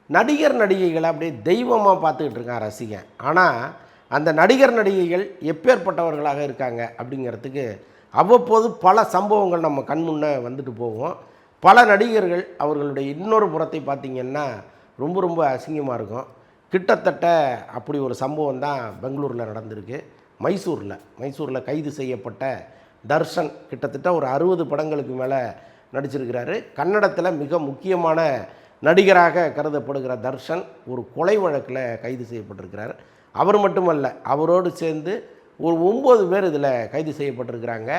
நடிகர் நடிகைகளை அப்படியே தெய்வமாக பார்த்துக்கிட்டு இருக்கான் ரசிகன். ஆனால் அந்த நடிகர் நடிகைகள் எப்பேற்பட்டவர்களாக இருக்காங்க அப்படிங்கிறதுக்கு அவ்வப்போது பல சம்பவங்கள் நம்ம கண் முன்னே வந்துட்டு போவோம். பல நடிகர்கள் அவர்களுடைய இன்னொரு புறத்தை பார்த்திங்கன்னா ரொம்ப ரொம்ப அசிங்கமாக இருக்கும். கிட்டத்தட்ட அப்படி ஒரு சம்பவம் தான் பெங்களூரில் நடந்திருக்கு. மைசூரில் கைது செய்யப்பட்ட தர்ஷன் கிட்டத்தட்ட ஒரு 60 படங்களுக்கு மேலே நடிச்சிருக்கிறாரு. கன்னடத்தில் மிக முக்கியமான நடிகராக கருதப்படுகிற தர்ஷன் ஒரு கொலை வழக்கில் கைது செய்யப்பட்டிருக்கிறார். அவர் மட்டுமல்ல, அவரோடு சேர்ந்து ஒரு 9 பேர் இதில் கைது செய்யப்பட்டிருக்கிறாங்க.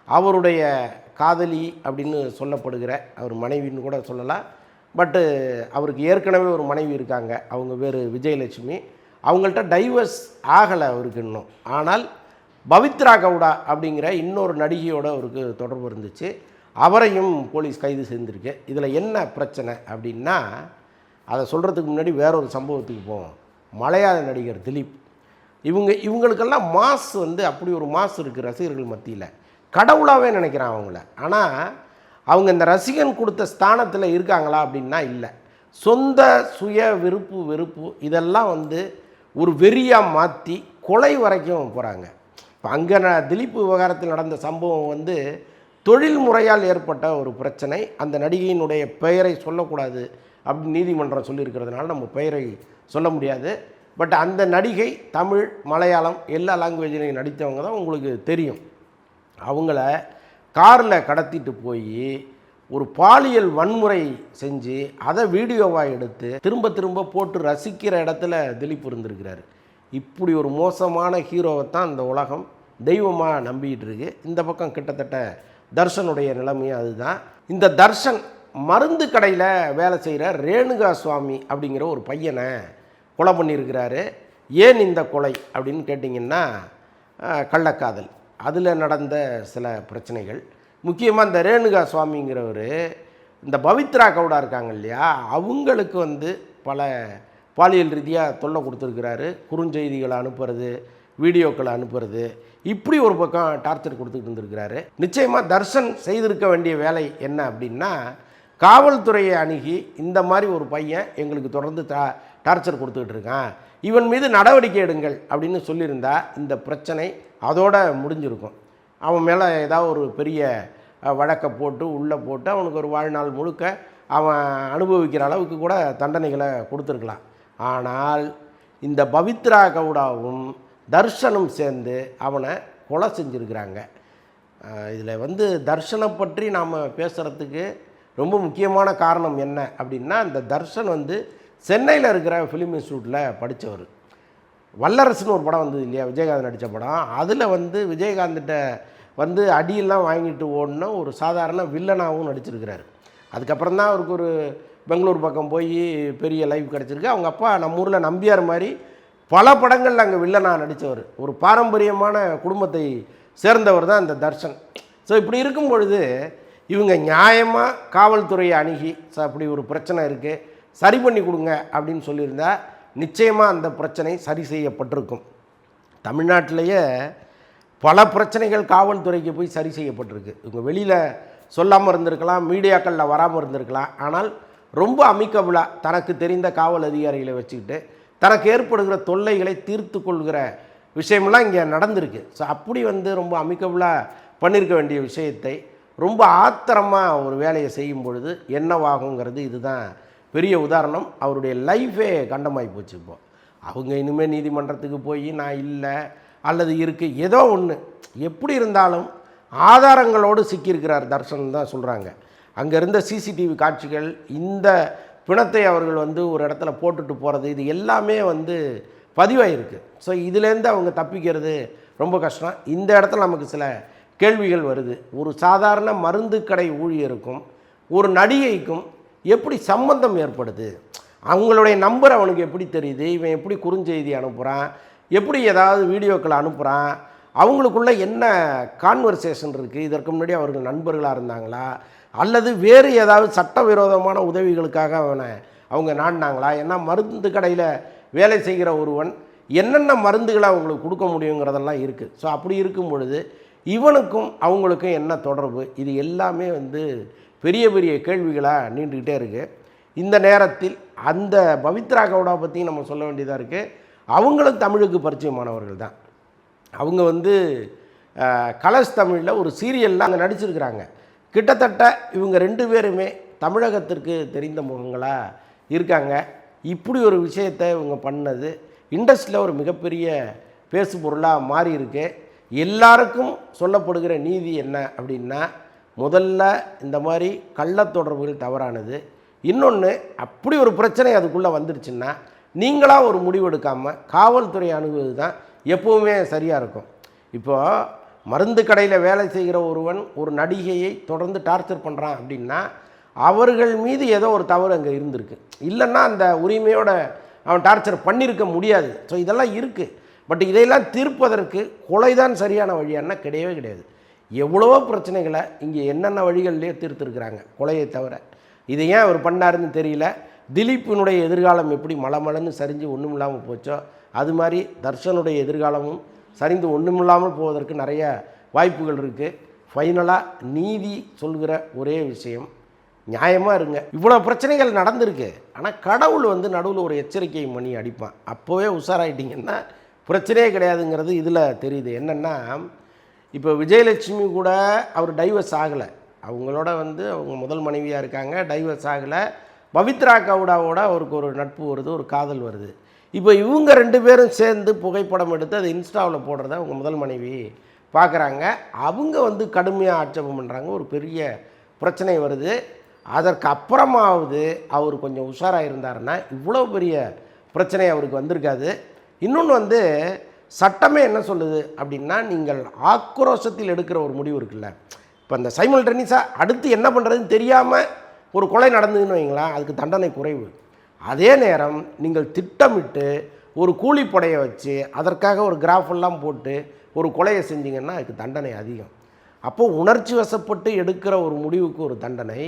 அவருடைய காதலி அப்படின்னு சொல்லப்படுகிற அவர் மனைவின்னு கூட சொல்லலாம். பட்டு அவருக்கு ஏற்கனவே ஒரு மனைவி இருக்காங்க. அவங்க பேர் விஜயலட்சுமி. அவங்கள்ட்ட டைவர்ஸ் ஆகலை அவருக்கு இன்னும். ஆனால் பவித்ரா கவுடா அப்படிங்கிற இன்னொரு நடிகையோடு அவருக்கு தொடர்பு இருந்துச்சு. அவரையும் போலீஸ் கைது செய்திருக்கு. இதில் என்ன பிரச்சனை அப்படின்னா, அதை சொல்கிறதுக்கு முன்னாடி வேறொரு சம்பவத்துக்கு போவோம். மலையாள நடிகர் திலீப். இவங்களுக்கெல்லாம் மாஸ் அப்படி ஒரு மாஸ் இருக்குது ரசிகர்கள் மத்தியில். கடவுளாகவே நினைக்கிறான் அவங்கள. ஆனால் அவங்க இந்த ரசிகன் கொடுத்த ஸ்தானத்தில் இருக்காங்களா அப்படின்னா இல்லை. சொந்த சுய வெறுப்பு இதெல்லாம் ஒரு வெறியாக மாற்றி கொலை வரைக்கும் போகிறாங்க. இப்போ அங்கே திலீப் விவகாரத்தில் நடந்த சம்பவம் தொழில் முறையால் ஏற்பட்ட ஒரு பிரச்சனை. அந்த நடிகையினுடைய பெயரை சொல்லக்கூடாது அப்படின்னு நீதிமன்றம் சொல்லியிருக்கிறதுனால நம்ம பெயரை சொல்ல முடியாது. பட் அந்த நடிகை தமிழ், மலையாளம் எல்லா லாங்குவேஜிலையும் நடித்தவங்க தான், உங்களுக்கு தெரியும். அவங்கள காரில் கடத்திட்டு போய் ஒரு பாலியல் வன்முறை செஞ்சு அதை வீடியோவாக எடுத்து திரும்ப போட்டு ரசிக்கிற இடத்துல திலீப் இருந்திருக்கிறார். இப்படி ஒரு மோசமான ஹீரோவை தான் இந்த உலகம் தெய்வமாக நம்பிக்கிட்டு இருக்கு. இந்த பக்கம் கிட்டத்தட்ட தர்ஷனுடைய நிலைமையும் அதுதான். இந்த தர்ஷன் மருந்து கடையில் வேலை செய்கிற ரேணுகா சுவாமி அப்படிங்கிற ஒரு பையனை கொலை பண்ணியிருக்கிறாரு. ஏன் இந்த கொலை அப்படின்னு கேட்டிங்கன்னா, கள்ளக்காதல், அதில் நடந்த சில பிரச்சனைகள். முக்கியமாக இந்த ரேணுகா சுவாமிங்கிறவர் இந்த பவித்ரா கவுடா இருக்காங்க இல்லையா, அவங்களுக்கு பல பாலியல் ரீதியாக தொல்லை கொடுத்துருக்கிறாரு. குறுஞ்செய்திகளை அனுப்புறது, வீடியோக்களை அனுப்புறது, இப்படி ஒரு பக்கம் டார்ச்சர் கொடுத்துக்கிட்டு இருந்திருக்கிறாரு. நிச்சயமாக தர்ஷன் செய்திருக்க வேண்டிய வேலை என்ன அப்படின்னா, காவல்துறையை அணுகி இந்த மாதிரி ஒரு பையன் எங்களுக்கு தொடர்ந்து டார்ச்சர் கொடுத்துக்கிட்டு இருக்கான், இவன் மீது நடவடிக்கை எடுங்கள் அப்படின்னு சொல்லியிருந்தா இந்த பிரச்சனை அதோடு முடிஞ்சிருக்கும். அவன் மேலே ஏதாவது ஒரு பெரிய வழக்கை போட்டு உள்ளே போட்டு அவனுக்கு ஒரு வாழ்நாள் முழுக்க அவன் அனுபவிக்கிற அளவுக்கு கூட தண்டனைகளை கொடுத்துருக்கலாம். ஆனால் இந்த பவித்ரா கவுடாவும் தர்ஷனும் சேர்ந்து அவனை கொலை செஞ்சுருக்கிறாங்க. இதில் தர்ஷனை பற்றி நாம் பேசுகிறதுக்கு ரொம்ப முக்கியமான காரணம் என்ன அப்படின்னா, இந்த தர்ஷன் சென்னையில் இருக்கிற ஃபிலிம் இன்ஸ்டியூட்டில் படித்தவர். வல்லரசுன்னு ஒரு படம் வந்தது இல்லையா, விஜயகாந்த் நடித்த படம். அதில் விஜயகாந்த்கிட்ட அடியெல்லாம் வாங்கிட்டு ஓடின ஒரு சாதாரண வில்லனாகவும் நடிச்சிருக்கிறார். அதுக்கப்புறம் தான் அவருக்கு ஒரு பெங்களூர் பக்கம் போய் பெரிய லைஃப் கிடச்சிருக்கு. அவங்க அப்பா நம்ம ஊரில் நம்பியார் மாதிரி பல படங்களில் அங்கே வில்லனாக நடித்தவர். ஒரு பாரம்பரியமான குடும்பத்தை சேர்ந்தவர் தான் இந்த தர்ஷன். ஸோ இப்படி இருக்கும் பொழுது இவங்க நியாயமாக காவல்துறையை அணுகி அப்படி ஒரு பிரச்சனை இருக்குது, சரி பண்ணி கொடுங்க அப்படின்னு சொல்லியிருந்தா நிச்சயமாக அந்த பிரச்சனை சரி செய்யப்பட்டிருக்கும். தமிழ்நாட்டிலேயே பல பிரச்சனைகள் காவல்துறைக்கு போய் சரி செய்யப்பட்டிருக்கு. இவங்க வெளியில் சொல்லாமல் இருந்திருக்கலாம், மீடியாக்களில் வராமல் இருந்திருக்கலாம். ஆனால் ரொம்ப அமிக்கபுளாக தனக்கு தெரிந்த காவல் அதிகாரிகளை வச்சுக்கிட்டு தனக்கு ஏற்படுகிற தொல்லைகளை தீர்த்து கொள்கிற விஷயமெல்லாம் இங்கே நடந்திருக்கு. ஸோ அப்படி ரொம்ப அமிக்கபுளாக பண்ணியிருக்க வேண்டிய விஷயத்தை ரொம்ப ஆத்திரமாக ஒரு வேலையை செய்யும் பொழுது என்னவாகுங்கிறது இதுதான் பெரிய உதாரணம். அவருடைய லைஃபே கண்டமாகி போச்சு. இப்போது அவங்க இனிமேல் நீதிமன்றத்துக்கு போய் நான் இல்லை அல்லது இருக்குது ஏதோ ஒன்று, எப்படி இருந்தாலும் ஆதாரங்களோடு சிக்கியிருக்கிறார் தர்ஷன் தான் சொல்கிறாங்க. அங்கே இருந்த சிசிடிவி காட்சிகள், இந்த பிணத்தை அவர்கள் ஒரு இடத்துல போட்டுட்டு போகிறது, இது எல்லாமே பதிவாயிருக்கு. ஸோ இதுலேருந்து அவங்க தப்பிக்கிறது ரொம்ப கஷ்டம். இந்த இடத்துல நமக்கு சில கேள்விகள் வருது. ஒரு சாதாரண மருந்து கடை ஊழியருக்கும் ஒரு நடிகைக்கும் எப்படி சம்பந்தம் ஏற்படுது? அவங்களுடைய நம்பர் அவனுக்கு எப்படி தெரியுது? இவன் எப்படி குறுஞ்செய்தி அனுப்புகிறான்? எப்படி ஏதாவது வீடியோக்களை அனுப்புகிறான்? அவங்களுக்குள்ள என்ன கான்வர்சேஷன் இருக்குது? இதற்கு முன்னாடி அவர்கள் நண்பர்களாக இருந்தாங்களா அல்லது வேறு ஏதாவது சட்டவிரோதமான உதவிகளுக்காக அவங்க நாடினாங்களா? ஏன்னா மருந்து கடையில் வேலை செய்கிற ஒருவன் என்னென்ன மருந்துகளை அவங்களுக்கு கொடுக்க முடியுங்கிறதெல்லாம் இருக்குது. ஸோ அப்படி இருக்கும் பொழுது இவனுக்கும் அவங்களுக்கும் என்ன தொடர்பு? இது எல்லாமே பெரிய பெரிய கேள்விகளாக நீண்டுக்கிட்டே இருக்குது. இந்த நேரத்தில் அந்த பவித்ரா கவுடா பற்றியும் நம்ம சொல்ல வேண்டியதாக இருக்குது. அவங்களும் தமிழுக்கு பரிச்சயமானவர்கள் தான். அவங்க வந்து கலர்ஸ் தமிழில் ஒரு சீரியலில் அங்கே நடிச்சிருக்கிறாங்க. கிட்டத்தட்ட இவங்க 2 பேருமே தமிழகத்திற்கு தெரிந்த முகங்களாக இருக்காங்க. இப்படி ஒரு விஷயத்தை இவங்க பண்ணது இண்டஸ்ட்ரியில் ஒரு மிகப்பெரிய பேசு பொருளாக மாறி இருக்கு. எல்லாருக்கும் சொல்லப்படுகிற நீதி என்ன அப்படின்னா, முதல்ல இந்த மாதிரி கள்ளத்தொடர்புகள் தவறானது. இன்னொன்று, அப்படி ஒரு பிரச்சனை அதுக்குள்ளே வந்துருச்சுன்னா நீங்களாக ஒரு முடிவு எடுக்காமல் காவல்துறை அணுகுவது தான் எப்போவுமே சரியாக இருக்கும். இப்போது மருந்து கடையில் வேலை செய்கிற ஒருவன் ஒரு நடிகையை தொடர்ந்து டார்ச்சர் பண்ணுறான் அப்படின்னா அவர்கள் மீது ஏதோ ஒரு தவறு அங்கே இருந்திருக்கு. இல்லைன்னா அந்த உரிமையோட அவன் டார்ச்சர் பண்ணியிருக்க முடியாது. ஸோ இதெல்லாம் இருக்குது. பட் இதையெல்லாம் தீர்ப்பதற்கு கொலை தான் சரியான வழியானா கிடையவே கிடையாது. எவ்வளவோ பிரச்சனைகளை இங்கே என்னென்ன வழிகள்லேயே தீர்த்துருக்குறாங்க கொலையை தவிர. இதை ஏன் அவர் பண்ணாருன்னு தெரியல. திலீப்பினுடைய எதிர்காலம் எப்படி மலமலன்னு சரிஞ்சு ஒன்றும் இல்லாமல் போச்சோ அது மாதிரி தர்ஷனுடைய எதிர்காலமும் சரிந்து ஒன்றும் இல்லாமல் போவதற்கு நிறைய வாய்ப்புகள் இருக்குது. ஃபைனலாக நீதி சொல்கிற ஒரே விஷயம், நியாயமாக இருங்க. இவ்வளோ பிரச்சனைகள் நடந்திருக்கு. ஆனால் கடவுள் வந்து நடுவில் ஒரு எச்சரிக்கை மணி அடிப்பான். அப்போவே உஷாராயிட்டிங்கன்னா பிரச்சனையே கிடையாதுங்கிறது இதில் தெரியுது. என்னென்னா, இப்போ விஜயலட்சுமி கூட அவர் டைவர்ஸ் ஆகலை. அவங்களோட வந்து அவங்க முதல் மனைவியாக இருக்காங்க, டைவர்ஸ் ஆகலை. பவித்ரா கவுடாவோட அவருக்கு ஒரு நட்பு வருது, ஒரு காதல் வருது. இப்போ இவங்க 2 பேரும் சேர்ந்து புகைப்படம் எடுத்து அதை இன்ஸ்டாவில் போடுறத அவங்க முதல் மனைவி பார்க்குறாங்க. அவங்க வந்து கடுமையாக ஆட்சேபம் பண்ணுறாங்க. ஒரு பெரிய பிரச்சனை வருது. அதற்கு அப்புறமாவது அவர் கொஞ்சம் உஷாராக இருந்தாருன்னா இவ்வளோ பெரிய பிரச்சனை அவருக்கு வந்திருக்காது. இன்னொன்று வந்து சட்டமே என்ன சொல்லுது அப்படின்னா, நீங்கள் ஆக்ரோஷத்தில் எடுக்கிற ஒரு முடிவு இருக்குல்ல. இப்போ இந்த சைமல்டேனியஸாக அடுத்து என்ன பண்ணுறதுன்னு தெரியாமல் ஒரு கொலை நடந்ததுன்னு வைங்களேன், அதுக்கு தண்டனை குறைவு. அதே நேரம் நீங்கள் திட்டமிட்டு ஒரு கூலிப்படையை வச்சு அதற்காக ஒரு கிராஃபெல்லாம் போட்டு ஒரு கொலையை செஞ்சீங்கன்னா அதுக்கு தண்டனை அதிகம். அப்போது உணர்ச்சி வசப்பட்டு எடுக்கிற ஒரு முடிவுக்கு ஒரு தண்டனை,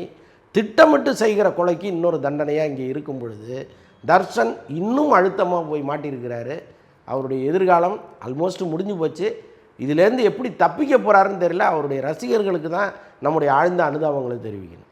திட்டமிட்டு செய்கிற கொலைக்கு இன்னொரு தண்டனையாக இங்கே இருக்கும் பொழுது தர்ஷன் இன்னும் அழுத்தமாக போய் மாட்டியிருக்கிறாரு. அவருடைய எதிர்காலம் ஆல்மோஸ்ட் முடிஞ்சு போச்சு. இதிலேருந்து எப்படி தப்பிக்க போகிறாருன்னு தெரியல. அவருடைய ரசிகர்களுக்கு தான் நம்முடைய ஆழ்ந்த அனுதாபங்களை தெரிவிக்கணும்.